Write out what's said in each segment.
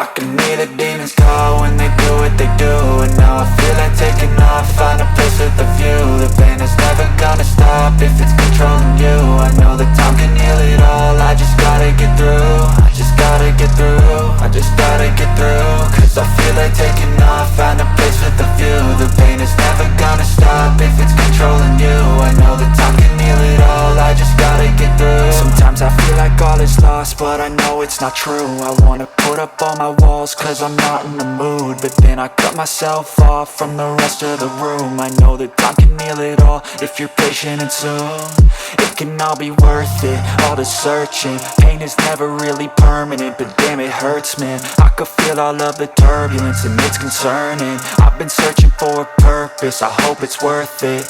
I can hear the demons call when they do what they do. And now I feel like taking off, find a place with a view. The pain is never gonna stop if it's controlling you. I know that time can heal it all, I just gotta get through. I just gotta get through, I just gotta get through. Cause I feel like taking off, find a place with a view. The pain is never gonna stop if it's controlling you. I know that time can heal it all, I just gotta get through. Sometimes I feel like all is lost, but I know it's not true. I wanna put up all my walls cause I'm not in the mood, but then I cut myself off from the rest of the room. I know that time can heal it all if you're patient, and soon it can all be worth it, all the searching. Pain is never really permanent, but damn it hurts, man. I could feel all of the turbulence and it's concerning. I've been searching for a purpose, I hope it's worth it.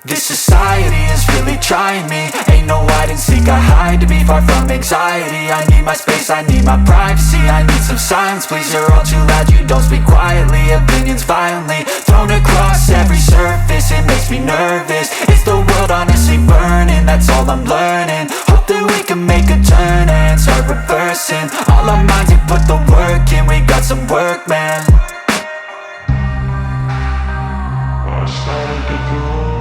This society is really trying me. Ain't no hide and seek, I hide to be far from anxiety. I need my space, I need my privacy, I need some silence, please. You're all too loud, you don't speak quietly. Opinions violently thrown across every surface, it makes me nervous. Is the world honestly burning? That's all I'm learning. Hope that we can make a turn and start reversing all our minds and put the work in. We got some work, man. I started to grow.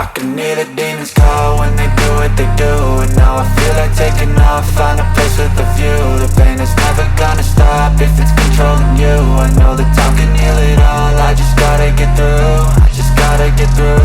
I can hear the demons call when they do what they do. And now I feel like taking off, find a place with a view. The pain is never gonna stop if it's controlling you. I know that time can heal it all, I just gotta get through. I just gotta get through.